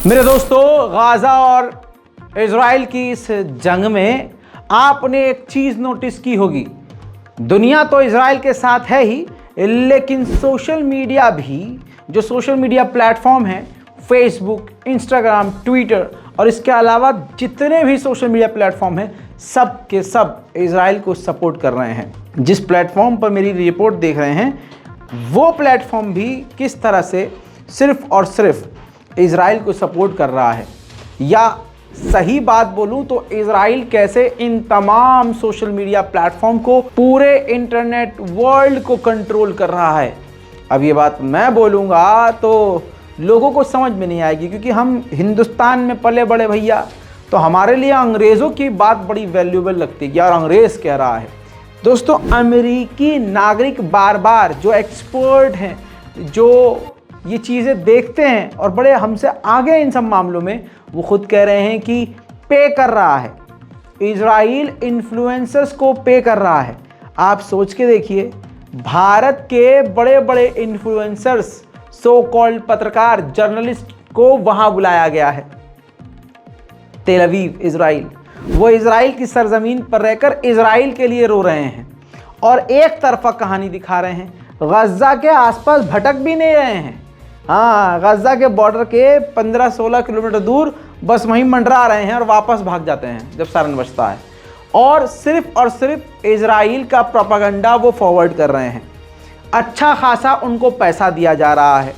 मेरे दोस्तों, गाज़ा और इज़राइल की इस जंग में आपने एक चीज़ नोटिस की होगी। दुनिया तो इज़राइल के साथ है ही, लेकिन सोशल मीडिया भी, जो सोशल मीडिया प्लेटफॉर्म हैं, फेसबुक, इंस्टाग्राम, ट्विटर और इसके अलावा जितने भी सोशल मीडिया प्लेटफॉर्म हैं, सब के सब इज़राइल को सपोर्ट कर रहे हैं। जिस प्लेटफॉर्म पर मेरी रिपोर्ट देख रहे हैं, वो प्लेटफॉर्म भी किस तरह से सिर्फ और सिर्फ इज़राइल को सपोर्ट कर रहा है। या सही बात बोलूं तो इज़राइल कैसे इन तमाम सोशल मीडिया प्लेटफॉर्म को, पूरे इंटरनेट वर्ल्ड को कंट्रोल कर रहा है। अब ये बात मैं बोलूँगा तो लोगों को समझ में नहीं आएगी, क्योंकि हम हिंदुस्तान में पले बड़े भैया, तो हमारे लिए अंग्रेज़ों की बात बड़ी वैल्यूएबल लगती है। यार अंग्रेज़ कह रहा है। दोस्तों, अमेरिकी नागरिक बार बार, जो एक्सपर्ट हैं, जो ये चीज़ें देखते हैं और बड़े हमसे आगे इन सब मामलों में, वो खुद कह रहे हैं कि पे कर रहा है, इज़राइल इन्फ्लुएंसर्स को पे कर रहा है। आप सोच के देखिए, भारत के बड़े बड़े इन्फ्लुएंसर्स, सो कॉल्ड पत्रकार, जर्नलिस्ट को वहाँ बुलाया गया है, तेल अवीव, इज़राइल। वो इज़राइल की सरजमीन पर रहकर इज़राइल के लिए रो रहे हैं और एक तरफा कहानी दिखा रहे हैं। गज़ा के आसपास भटक भी नहीं रहे हैं। हाँ, गज़ा के बॉर्डर के 15-16 किलोमीटर दूर बस वहीं मंडरा रहे हैं और वापस भाग जाते हैं जब सारन बजता है। और सिर्फ इज़राइल का प्रोपेगेंडा वो फॉरवर्ड कर रहे हैं। अच्छा खासा उनको पैसा दिया जा रहा है।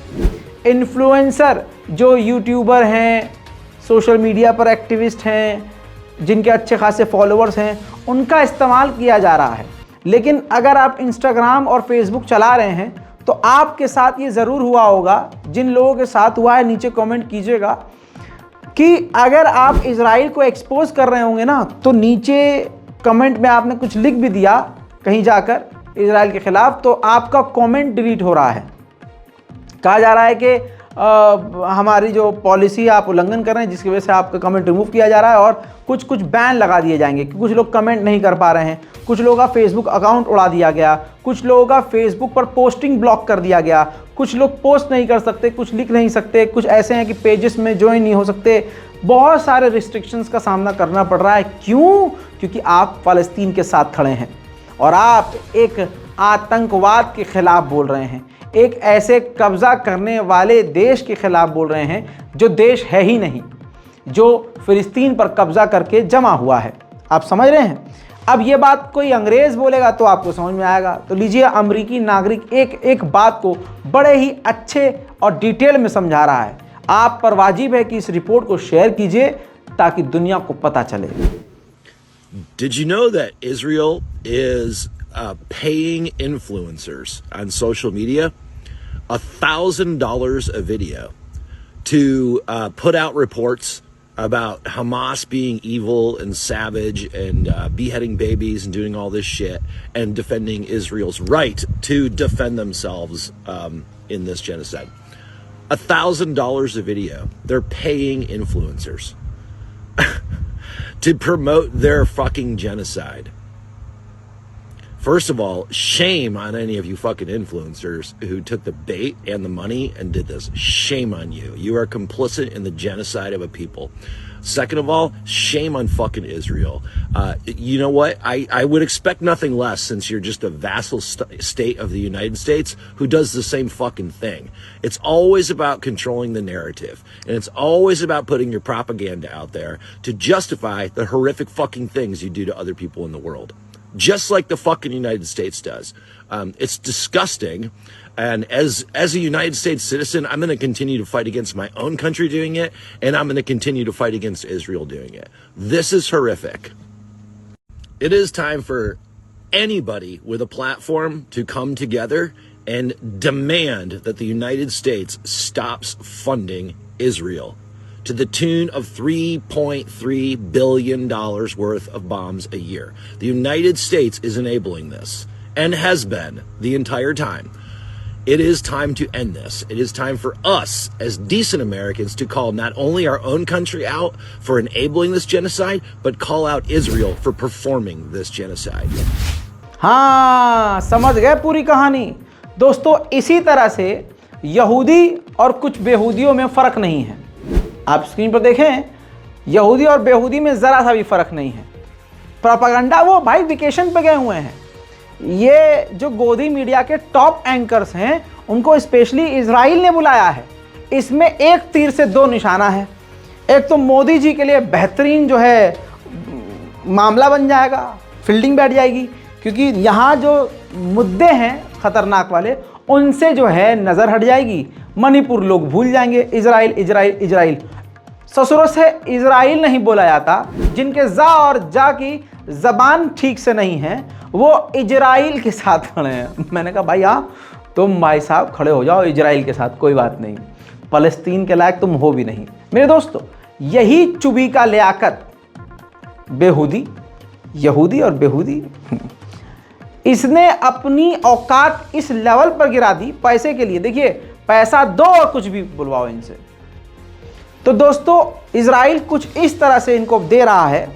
इन्फ्लुएंसर जो यूट्यूबर हैं, सोशल मीडिया पर एक्टिविस्ट हैं, जिनके अच्छे खासे फॉलोअर्स हैं, उनका इस्तेमाल किया जा रहा है। लेकिन अगर आप इंस्टाग्राम और फेसबुक चला रहे हैं तो आपके साथ ये ज़रूर हुआ होगा, जिन लोगों के साथ हुआ है नीचे कमेंट कीजिएगा, कि अगर आप इज़राइल को एक्सपोज कर रहे होंगे ना, तो नीचे कमेंट में आपने कुछ लिख भी दिया कहीं जाकर इज़राइल के ख़िलाफ़, तो आपका कमेंट डिलीट हो रहा है। कहा जा रहा है कि हमारी जो पॉलिसी आप उल्लंघन कर रहे हैं, जिसकी वजह से आपका कमेंट रिमूव किया जा रहा है और कुछ बैन लगा दिए जाएंगे कि कुछ लोग कमेंट नहीं कर पा रहे हैं, कुछ लोगों का फेसबुक अकाउंट उड़ा दिया गया, कुछ लोगों का फेसबुक पर पोस्टिंग ब्लॉक कर दिया गया, कुछ लोग पोस्ट नहीं कर सकते, कुछ लिख नहीं सकते, कुछ ऐसे हैं कि पेजेस में ज्वाइन नहीं हो सकते। बहुत सारे रिस्ट्रिक्शंस का सामना करना पड़ रहा है। क्यों? क्योंकि आप फ़लस्तीन के साथ खड़े हैं और आप एक आतंकवाद के ख़िलाफ़ बोल रहे हैं, एक ऐसे कब्ज़ा करने वाले देश के ख़िलाफ़ बोल रहे हैं जो देश है ही नहीं, जो फ़िलिस्तीन पर कब्ज़ा करके जमा हुआ है। आप समझ रहे हैं? अब ये बात कोई अंग्रेज़ बोलेगा तो आपको समझ में आएगा। तो लीजिए, अमेरिकी नागरिक एक बात को बड़े ही अच्छे और डिटेल में समझा रहा है। आप पर वाजिब है कि इस रिपोर्ट को शेयर कीजिए ताकि दुनिया को पता चले। Did you know that Israel is paying influencers on social media $1,000 a video to put out reports about Hamas being evil and savage and beheading babies and doing all this shit and defending Israel's right to defend themselves in this genocide? $1,000 a video. They're paying influencers to promote their fucking genocide. First of all, shame on any of you fucking influencers who took the bait and the money and did this. Shame on you. You are complicit in the genocide of a people. Second of all, shame on fucking Israel. You know what? I would expect nothing less, since you're just a vassal state of the United States who does the same fucking thing. It's always about controlling the narrative, and it's always about putting your propaganda out there to justify the horrific fucking things you do to other people in the world. Just like the fucking United States does. It's disgusting. And as a United States citizen, I'm going to continue to fight against my own country doing it, and I'm going to continue to fight against Israel doing it. This is horrific. It is time for anybody with a platform to come together and demand that the United States stops funding Israel to the tune of $3.3 billion worth of bombs a year. The United States is enabling this and has been the entire time. It is time to end this. It is time for us as decent Americans to call not only our own country out for enabling this genocide, but call out Israel for performing this genocide. हाँ, समझ गए पूरी कहानी। दोस्तों, इसी तरह से यहूदी और कुछ बेहूदियों में फ़र्क नहीं है। आप स्क्रीन पर देखें, यहूदी और बेहूदी में ज़रा सा भी फ़र्क नहीं है। प्रोपेगेंडा, वो भाई वेकेशन पे गए हुए हैं। ये जो गोदी मीडिया के टॉप एंकर्स हैं, उनको स्पेशली इजराइल ने बुलाया है। इसमें एक तीर से दो निशाना है। एक तो मोदी जी के लिए बेहतरीन जो है मामला बन जाएगा, फील्डिंग बैठ जाएगी, क्योंकि यहाँ जो मुद्दे हैं खतरनाक वाले, उनसे जो है नज़र हट जाएगी। मणिपुर लोग भूल जाएंगे। इजराइल इजराइल इजराइल, ससुरों से इजराइल नहीं बोला जाता। जिनके जा और जा की ज़बान ठीक से नहीं है, वो इजराइल के साथ खड़े हैं। मैंने कहा भाई हाँ, तुम भाई साहब खड़े हो जाओ इजराइल के साथ, कोई बात नहीं, फ़लस्तीन के लायक तुम हो भी नहीं। मेरे दोस्तों, यही चुबी का लियाकत बेहूदी, यहूदी और बेहूदी, इसने अपनी औकात इस लेवल पर गिरा दी पैसे के लिए। देखिए, पैसा दो और कुछ भी बुलवाओ इनसे। तो दोस्तों, इजराइल कुछ इस तरह से इनको दे रहा है,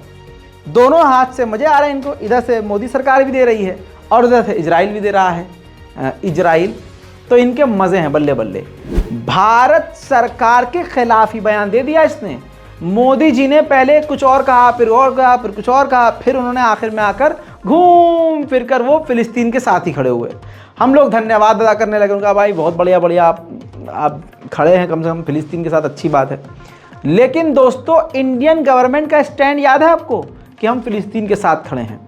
दोनों हाथ से मजे आ रहे हैं इनको। इधर से मोदी सरकार भी दे रही है और उधर से इजराइल भी दे रहा है। इजराइल तो इनके मजे हैं, बल्ले बल्ले। भारत सरकार के खिलाफ ही बयान दे दिया इसने। मोदी जी ने पहले कुछ और कहा, फिर और कहा, फिर कुछ और कहा, फिर उन्होंने आखिर में आकर घूम फिर कर वो फिलिस्तीन के साथ ही खड़े हुए। हम लोग धन्यवाद अदा करने लगे उनका, भाई बहुत बढ़िया बढ़िया, आप खड़े हैं कम से कम फिलिस्तीन के साथ, अच्छी बात है। लेकिन दोस्तों, इंडियन गवर्नमेंट का स्टैंड याद है आपको कि हम फिलिस्तीन के साथ खड़े हैं।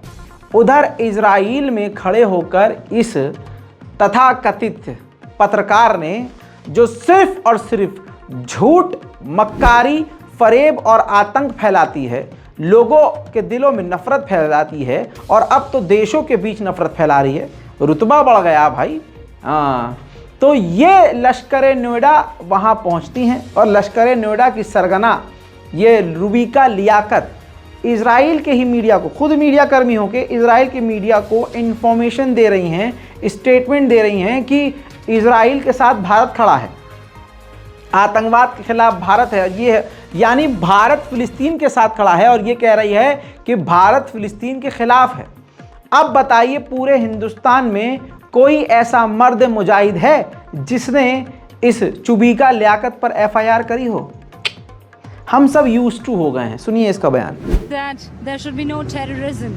उधर इजराइल में खड़े होकर इस तथाकथित पत्रकार ने जो सिर्फ और सिर्फ झूठ, मक्कारी, फरेब और आतंक फैलाती है, लोगों के दिलों में नफरत फैलाती है, और अब तो देशों के बीच नफरत फैला रही है। रुतबा बढ़ गया भाई। हाँ, तो ये लश्कर नोएडा वहाँ पहुँचती हैं और लश्कर नोएडा की सरगना ये रुबिका लियाकत इजराइल के ही मीडिया को, खुद मीडिया कर्मी होकर इजराइल के मीडिया को इंफॉर्मेशन दे रही हैं, स्टेटमेंट दे रही हैं कि इजराइल के साथ भारत खड़ा है, आतंकवाद के खिलाफ भारत है। ये यानी भारत फिलिस्तीन के साथ खड़ा है और ये कह रही है कि भारत फिलिस्तीन के खिलाफ है। अब बताइए, पूरे हिंदुस्तान में कोई ऐसा मर्द मुजाहिद है जिसने इस चुबीका लियाकत पर एफआईआर करी हो? हम सब यूज्ड टू हो गए हैं। सुनिए इसका बयान। That there should be no terrorism,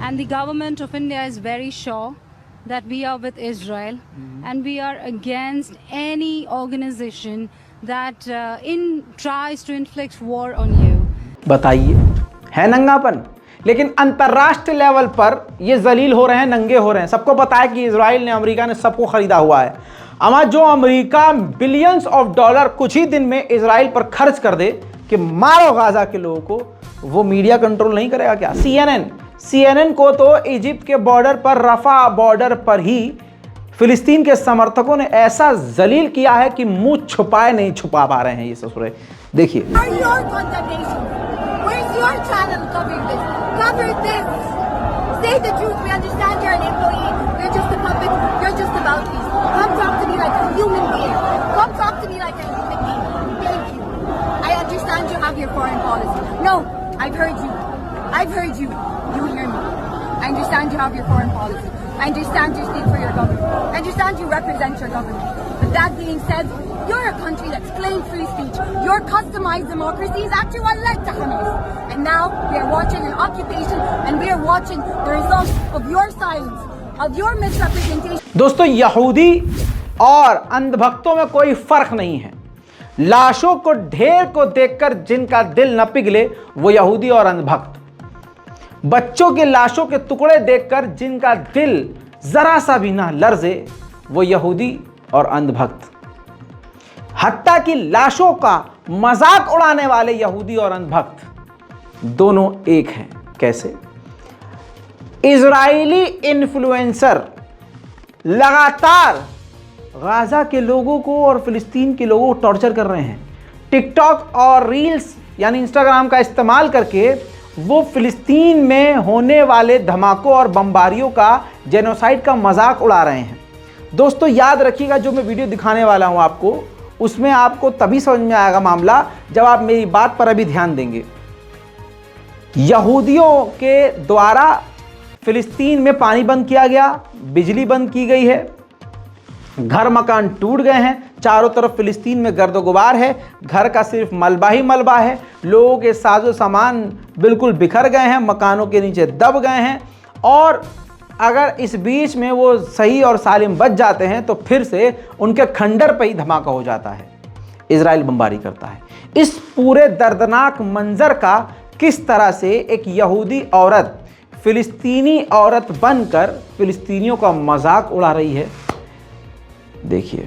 and the government of India is very sure that we are with Israel, and we are against any organization that tries to inflict war on you. बताइए, है नंगापन? लेकिन अंतर्राष्ट्रीय level पर ये जलील हो रहे हैं, नंगे हो रहे हैं। सबको पता है कि इजराइल ने, अमेरिका ने सबको खरीदा हुआ है। अमा जो अमेरिका बिलियंस ऑफ डॉलर कुछ ही दिन में इजराइल पर खर्च कर दे कि मारो गाजा के लोगों को, वो मीडिया कंट्रोल नहीं करेगा क्या? CNN को तो इजिप्ट के बॉर्डर पर, रफा बॉर्डर पर ही फिलिस्तीन के समर्थकों ने ऐसा जलील किया है कि मुंह छुपाए नहीं छुपा पा रहे हैं ये ससुरे। देखिए, Say the truth. We understand you're an employee. You're just a puppet. You're just a mouthpiece. Come talk to me like a human being. Come talk to me like a human being. Thank you. I understand you have your foreign policy. No, I've heard you. I've heard you. You hear me. I understand you have your foreign policy. I understand you speak for your government. I understand you represent your government. But that being said, you're a country that's claimed free speech. Your customized democracy is actually what led to Hamas. And now we are watching an occupation, and we are watching the results of your silence, of your misrepresentation. दोस्तों, यहूदी और अंधभक्तों में कोई फर्क नहीं है। लाशों को, ढेर को देखकर जिनका दिल न पिघले वो यहूदी और अंधभक्त, बच्चों की लाशों के टुकड़े देखकर जिनका दिल जरा सा भी ना लर्जे वो यहूदी और अंधभक्त, हत्ता की लाशों का मजाक उड़ाने वाले यहूदी और अंधभक्त दोनों एक हैं। कैसे? इजरायली इन्फ्लुएंसर लगातार गाजा के लोगों को और फिलिस्तीन के लोगों को टॉर्चर कर रहे हैं। टिकटॉक और रील्स यानी इंस्टाग्राम का इस्तेमाल करके वो फिलिस्तीन में होने वाले धमाकों और बमबारियों का, जेनोसाइड का मजाक उड़ा रहे हैं। दोस्तों, याद रखिएगा, जो मैं वीडियो दिखाने वाला हूं आपको, उसमें आपको तभी समझ में आएगा मामला जब आप मेरी बात पर अभी ध्यान देंगे। यहूदियों के द्वारा फिलिस्तीन में पानी बंद किया गया, बिजली बंद की गई है, घर मकान टूट गए हैं, चारों तरफ फिलिस्तीन में गर्दो गुबार है, घर का सिर्फ मलबा ही मलबा है, लोगों के साजो सामान बिल्कुल बिखर गए हैं, मकानों के नीचे दब गए हैं। और अगर इस बीच में वो सही और सालिम बच जाते हैं तो फिर से उनके खंडर पर ही धमाका हो जाता है, इजराइल बमबारी करता है। इस पूरे दर्दनाक मंजर का किस तरह से एक यहूदी औरत फिलिस्तीनी औरत बनकर फिलिस्तीनियों का मजाक उड़ा रही है, देखिए।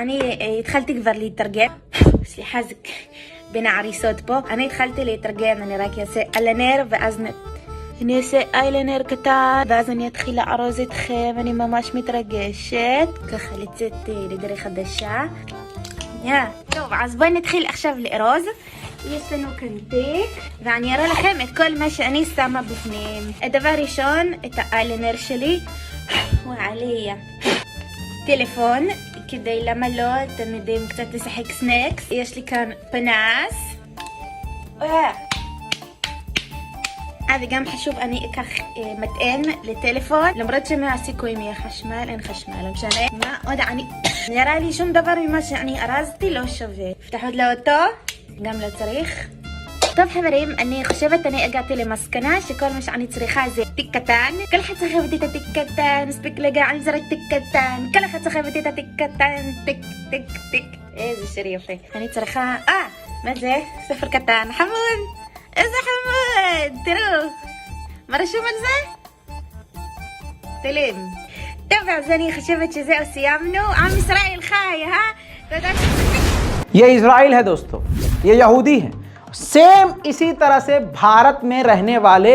אני התחלתי כבר להתארגן. סליחה, זה בין העריסות פה. אני התחלתי להתארגן, אני רק אעשה איילנר ואז אני אעשה איילנר קטן ואז אני אתחיל לארוז אתכם. אני ממש מתרגשת ככה לצאת לדרך חדשה. טוב, אז בואי נתחיל עכשיו לארוז. יש לנו כאן תיק, ואני אראה לכם את כל מה שאני שמה בפנים. הדבר ראשון, את האיילנר שלי, ועליה טלפון, כדי למה לא, אתם יודעים, קצת לשחק סנקס. יש לי כאן פנס. וגם חשוב, אני אקח מטען לטלפון, למרות שמהסיכויים יהיה חשמל, אין חשמל, לא משנה. מה עוד? נראה לי שום דבר ממה שאני ארזתי לא שווה. פתח עוד לאוטו. גם לא צריך. טוב חברים, אני חושבת אני הגעתי למסקנה שכל מה שאני צריכה זה תיק קטן. כל אחד צריך הבאתי את התיק קטן, מספיק לגעל זרק תיק קטן. כל אחד צריך הבאתי את התיק קטן, תיק, תיק, תיק. איזה שיר יפה. אני צריכה, מה זה? ספר קטן, חמוד. איזה חמוד, תראו. מה רשום על זה? תלים. טוב, אז אני חושבת שזהו, סיימנו. עם ישראל חי, תודה. ये इजराइल है दोस्तों, ये यहूदी हैं। सेम इसी तरह से भारत में रहने वाले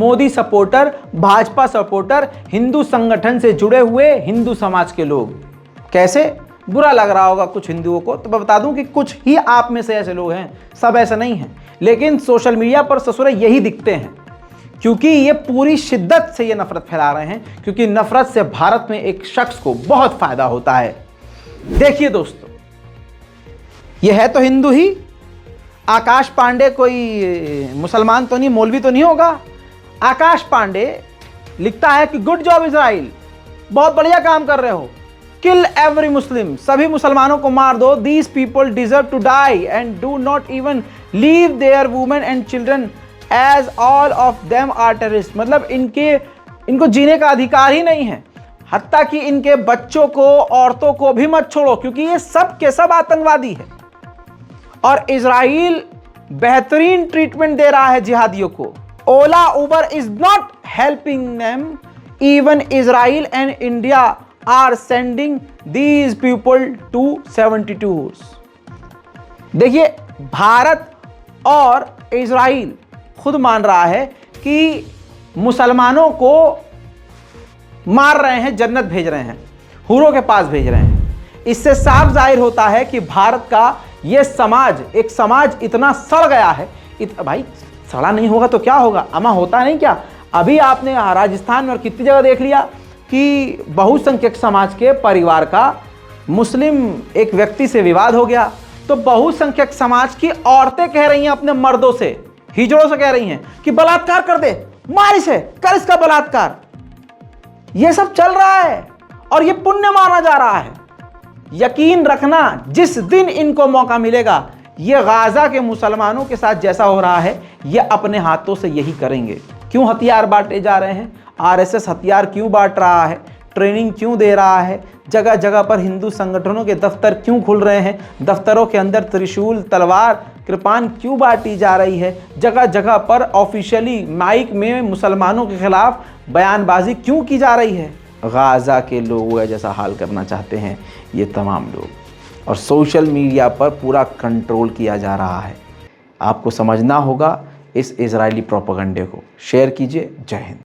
मोदी सपोर्टर, भाजपा सपोर्टर, हिंदू संगठन से जुड़े हुए हिंदू समाज के लोग, कैसे बुरा लग रहा होगा कुछ हिंदुओं को, तो मैं बता दूं कि कुछ ही आप में से ऐसे लोग हैं, सब ऐसे नहीं हैं, लेकिन सोशल मीडिया पर ससुरे यही दिखते हैं, क्योंकि ये पूरी शिद्दत से ये नफरत फैला रहे हैं, क्योंकि नफरत से भारत में एक शख्स को बहुत फायदा होता है। देखिए दोस्तों, ये है तो हिंदू ही, आकाश पांडे कोई मुसलमान तो नहीं, मौलवी तो नहीं होगा। आकाश पांडे लिखता है कि गुड जॉब इजराइल, बहुत बढ़िया काम कर रहे हो, किल एवरी मुस्लिम, सभी मुसलमानों को मार दो, these people deserve to die and do not even leave their women and children as all of them are terrorist. मतलब इनको जीने का अधिकार ही नहीं है, हत्ता कि इनके बच्चों को, औरतों को भी मत छोड़ो, क्योंकि ये सब के सब आतंकवादी है। और इजराइल बेहतरीन ट्रीटमेंट दे रहा है जिहादियों को। Ola Uber is not helping them, even Israel and India are sending these people to 72। देखिए, भारत और इजराइल खुद मान रहा है कि मुसलमानों को मार रहे हैं, जन्नत भेज रहे हैं, हुरों के पास भेज रहे हैं। इससे साफ जाहिर होता है कि भारत का ये समाज, एक समाज इतना सड़ गया है। भाई सड़ा नहीं होगा तो क्या होगा, अमा होता नहीं क्या? अभी आपने राजस्थान में और कितनी जगह देख लिया कि बहुसंख्यक समाज के परिवार का मुस्लिम एक व्यक्ति से विवाद हो गया, तो बहुसंख्यक समाज की औरतें कह रही हैं अपने मर्दों से, हिजड़ों से कह रही हैं कि बलात्कार कर दे, मार इसे, कर इसका बलात्कार। ये सब चल रहा है और ये पुण्य माना जा रहा है। यकीन रखना, जिस दिन इनको मौका मिलेगा, ये गाजा के मुसलमानों के साथ जैसा हो रहा है, ये अपने हाथों से यही करेंगे। क्यों हथियार बांटे जा रहे हैं? आरएसएस हथियार क्यों बांट रहा है? ट्रेनिंग क्यों दे रहा है? जगह जगह पर हिंदू संगठनों के दफ्तर क्यों खुल रहे हैं? दफ्तरों के अंदर त्रिशूल, तलवार, कृपान क्यों बांटी जा रही है? जगह जगह पर ऑफिशियली माइक में मुसलमानों के खिलाफ बयानबाजी क्यों की जा रही है? गाजा के लोग जैसा हाल करना चाहते हैं ये तमाम लोग, और सोशल मीडिया पर पूरा कंट्रोल किया जा रहा है। आपको समझना होगा इस इजरायली प्रोपेगेंडे को। शेयर कीजिए। जय हिंद।